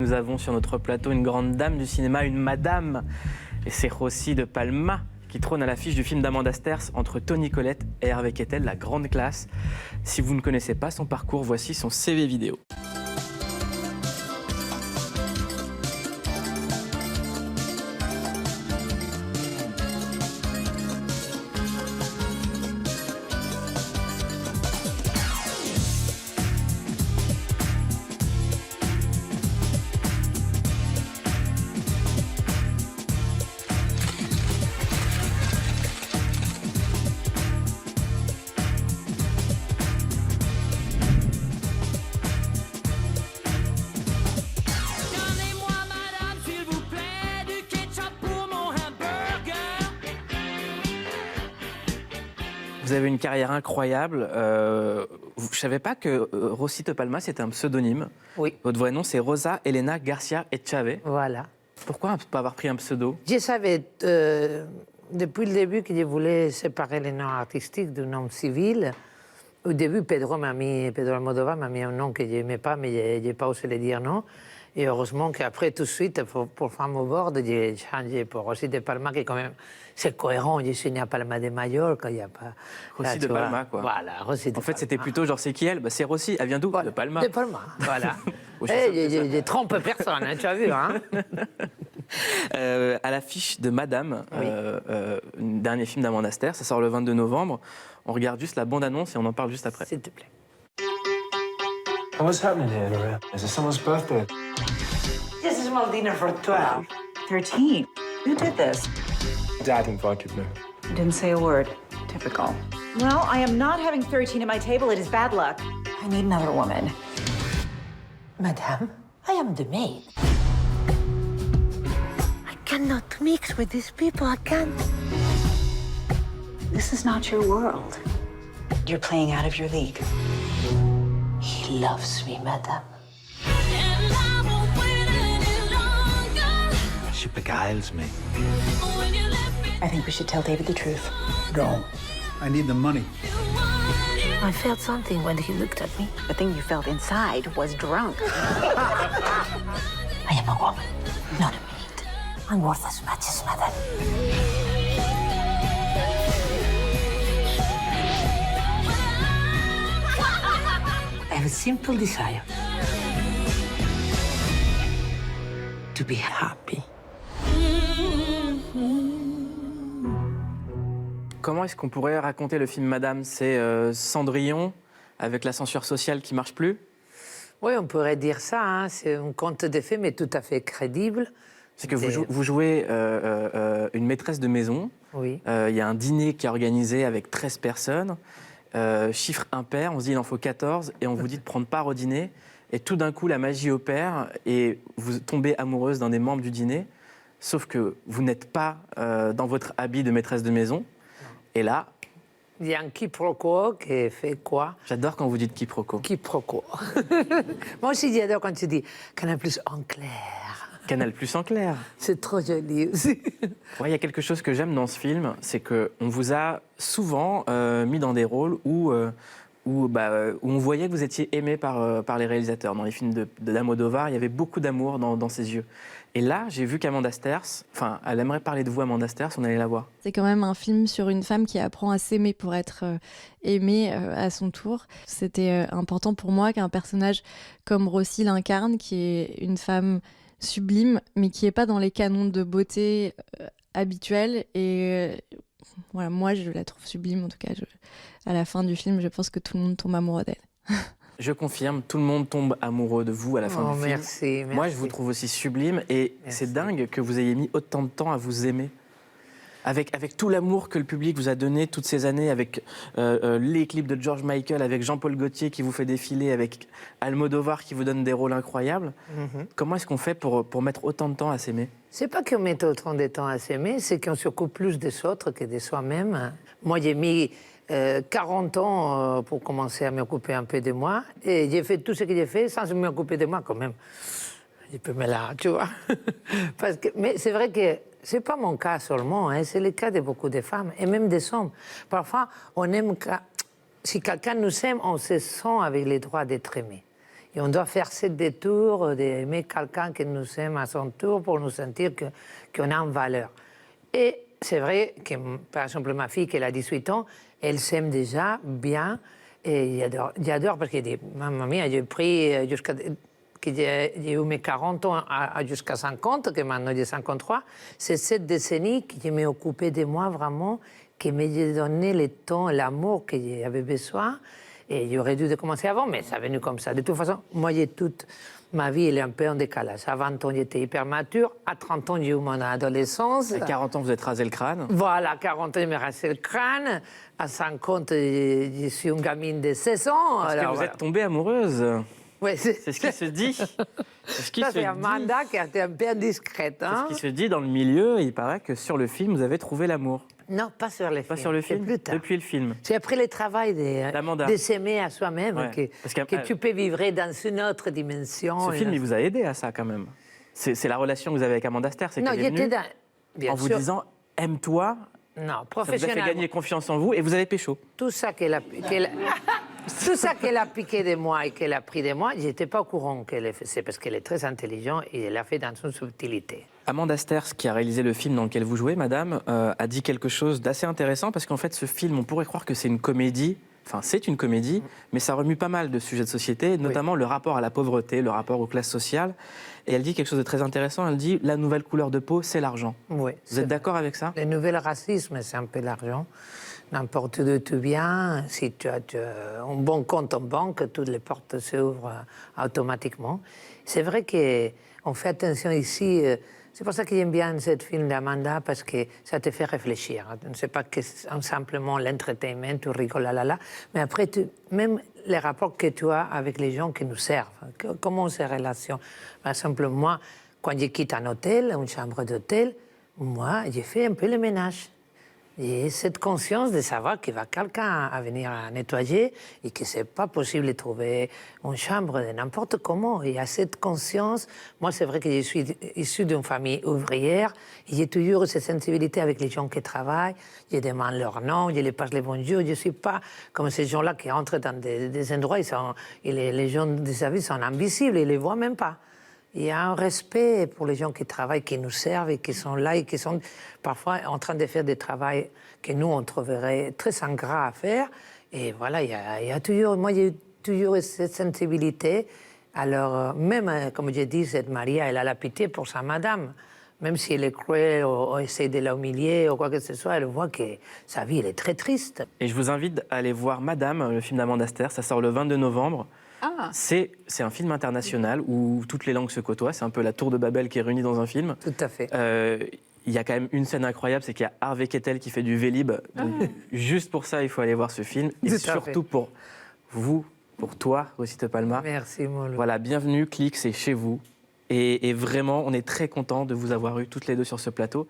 nous avons sur notre plateau une grande dame du cinéma, une madame. Et c'est Rossi de Palma qui trône à l'affiche du film d'Amanda Sterz entre Toni Collette et Hervé Kettel, La Grande Classe. Si vous ne connaissez pas son parcours, voici son CV vidéo. Vous avez une carrière incroyable. Je ne savais pas que Rossi de Palma, c'était un pseudonyme. Oui. Votre vrai nom, c'est Rosa Elena Garcia Echave. Voilà. Pourquoi pas avoir pris un pseudo? Je savais depuis le début que je voulais séparer les noms artistiques du nom civil. Au début, Pedro Almodovar m'a mis un nom que je n'aimais pas, mais je n'ai pas osé le dire non. Et heureusement qu'après, tout de suite, pour Femme au bord, j'ai changé pour Rossi de Palma, qui quand même, c'est cohérent. Je suis né à Palma de Mallorca, il n'y a pas... Rossi de Palma, quoi. Voilà, Rossi de Palma. En fait, c'était plutôt genre, c'est qui elle? C'est Rossi, elle vient d'où? Voilà. De Palma. De Palma, voilà. Je trompe personne, hein, tu as vu, hein. À l'affiche de Madame, Oui. dernier film d'Amanda Sterz, ça sort le 22 novembre. On regarde juste la bande-annonce et on en parle juste après. S'il te plaît. What's happening here, Lorraine? Is it someone's birthday? This is a small dinner for 12. 13. Who did this? Dad invited me. You didn't say a word. Typical. Well, I am not having 13 at my table. It is bad luck. I need another woman. Madame, I am the maid. I cannot mix with these people, I can't. This is not your world. You're playing out of your league. He loves me, madame. She beguiles me. I think we should tell David the truth. No, I need the money. I felt something when he looked at me. The thing you felt inside was drunk. I am a woman, not a maid. I'm worth as much as madame. I have a simple desire. To be happy. Comment est-ce qu'on pourrait raconter le film Madame? C'est Cendrillon avec la censure sociale qui marche plus? Oui, on pourrait dire ça, hein. C'est un conte de fées, mais tout à fait crédible. C'est que vous jouez une maîtresse de maison. Oui. Il y a un dîner qui est organisé avec 13 personnes. Chiffre impair, on se dit il en faut 14 et on vous dit de prendre part au dîner. Et tout d'un coup, la magie opère et vous tombez amoureuse d'un des membres du dîner. Sauf que vous n'êtes pas dans votre habit de maîtresse de maison. Et là... Il y a un quiproquo qui fait quoi? J'adore quand vous dites quiproquo. Quiproquo. Moi aussi, j'adore quand tu dis Canal Plus en clair. Canal Plus en clair. C'est trop joli aussi. Ouais, il y a quelque chose que j'aime dans ce film, c'est qu'on vous a souvent mis dans des rôles où on voyait que vous étiez aimé par les réalisateurs. Dans les films d'Almodovar, il y avait beaucoup d'amour dans ses yeux. Et là, j'ai vu qu'Amanda Sterz, elle aimerait parler de vous, Amanda Sterz, on allait la voir. C'est quand même un film sur une femme qui apprend à s'aimer pour être aimée à son tour. C'était important pour moi qu'un personnage comme Rossi l'incarne, qui est une femme sublime, mais qui n'est pas dans les canons de beauté habituels. Et voilà, moi, je la trouve sublime, en tout cas. À la fin du film, je pense que tout le monde tombe amoureux d'elle. Je confirme, tout le monde tombe amoureux de vous à la fin du film. Merci. Moi, je vous trouve aussi sublime et c'est dingue que vous ayez mis autant de temps à vous aimer. Avec tout l'amour que le public vous a donné toutes ces années, avec les clips de George Michael, avec Jean-Paul Gaultier qui vous fait défiler, avec Almodovar qui vous donne des rôles incroyables. Comment est-ce qu'on fait pour mettre autant de temps à s'aimer? C'est pas qu'on mette autant de temps à s'aimer, c'est qu'on s'occupe plus des autres que de soi-même. Moi, j'ai mis 40 ans pour commencer à m'occuper un peu de moi. Et j'ai fait tout ce que j'ai fait sans m'occuper de moi quand même. Je peux me la, tu vois. Mais c'est vrai que c'est pas mon cas seulement, hein, c'est le cas de beaucoup de femmes et même des hommes. Parfois, on aime si quelqu'un nous aime, on se sent avec le droit d'être aimé. Et on doit faire ce détour d'aimer quelqu'un qui nous aime à son tour pour nous sentir qu'on a une valeur. Et c'est vrai que, par exemple, ma fille, qui a 18 ans, elle s'aime déjà bien. Et j'adore parce qu'elle dit, maman mia, j'ai pris jusqu'à... que j'ai eu mes 40 ans jusqu'à 50, que maintenant j'ai 53. C'est cette décennie que je m'ai occupée de moi vraiment, qui m'a donné le temps, l'amour que j'avais besoin. Et j'aurais dû commencer avant, mais ça est venu comme ça. De toute façon, moi, toute ma vie, elle est un peu en décalage. À 20 ans, j'étais hyper mature. À 30 ans, j'ai eu mon adolescence. À 40 ans, vous êtes rasé le crâne. Voilà, à 40 ans, je me rasé le crâne. À 50, je suis une gamine de 16 ans. Parce que vous êtes tombée amoureuse. Ouais, C'est ce qui se dit. C'est ce qui ça, se c'est dit. Amanda qui a été un peu indiscrète. Hein? C'est ce qui se dit dans le milieu. Il paraît que sur le film, vous avez trouvé l'amour. Non, pas sur le film. Pas sur le c'est film, plus tard. depuis le film. C'est après le travail d'Amanda. de s'aimer à soi-même Ouais. Parce que tu peux vivre dans une autre dimension. Ce film, il vous a aidé à ça quand même. C'est la relation que vous avez avec Amanda Ster. C'est Non, qu'elle il est était venue dans... Bien en vous sûr. disant aime-toi. Non, Ça vous a fait professionnellement. gagner confiance en vous et vous avez pécho. Tout ça qu'elle a piqué de moi et qu'elle a pris de moi, je n'étais pas au courant qu'elle ait fait. C'est parce qu'elle est très intelligente et elle l'a fait dans une subtilité. Amanda Sters, qui a réalisé le film dans lequel vous jouez, madame, a dit quelque chose d'assez intéressant parce qu'en fait, ce film, on pourrait croire que c'est une comédie. Enfin, c'est une comédie, mais ça remue pas mal de sujets de société, notamment le rapport à la pauvreté, le rapport aux classes sociales. Et elle dit quelque chose de très intéressant. Elle dit la nouvelle couleur de peau, c'est l'argent. Oui, Vous êtes d'accord avec ça? Le nouvel racisme, c'est un peu l'argent. N'importe où tu viens, si tu as un bon compte en banque, toutes les portes s'ouvrent automatiquement. C'est vrai qu'on fait attention ici. C'est pour ça que j'aime bien ce film d'Amanda, parce que ça te fait réfléchir. Ne sais pas que simplement l'entertainment, tu rigoles, mais après, même les rapports que tu as avec les gens qui nous servent, comment ces relations. Par exemple, moi, quand je quitte un hôtel, une chambre d'hôtel, moi, j'ai fait un peu le ménage. Et cette conscience de savoir qu'il va quelqu'un à venir nettoyer et que c'est pas possible de trouver une chambre de n'importe comment. Il y a cette conscience. Moi, c'est vrai que je suis issue d'une famille ouvrière et j'ai toujours cette sensibilité avec les gens qui travaillent. Je demande leur nom, je les passe les bonjours. Je ne suis pas comme ces gens-là qui entrent dans des endroits et les gens des services sont invisibles, ils ne les voient même pas. Il y a un respect pour les gens qui travaillent, qui nous servent et qui sont là et qui sont parfois en train de faire des travaux que nous, on trouverait très ingrats à faire. Et voilà, il y a toujours, moi, j'ai eu toujours cette sensibilité. Alors, même, comme j'ai dit, cette Maria, elle a la pitié pour sa madame. Même si elle est cruelle ou essaie de la humilier ou quoi que ce soit, elle voit que sa vie, elle est très triste. Et je vous invite à aller voir Madame, le film d'Amanda Ster. Ça sort le 22 novembre. Ah. C'est un film international où toutes les langues se côtoient. C'est un peu la tour de Babel qui est réunie dans un film. Tout à fait. Il y a quand même une scène incroyable, c'est qu'il y a Harvey Keitel qui fait du Vélib. Donc, juste pour ça, il faut aller voir ce film. Et Tout à surtout fait. pour vous, pour toi, Rosita de Palma. Merci, mon loup. Voilà, bienvenue, Click, c'est chez vous. Et vraiment, on est très content de vous avoir eu toutes les deux sur ce plateau.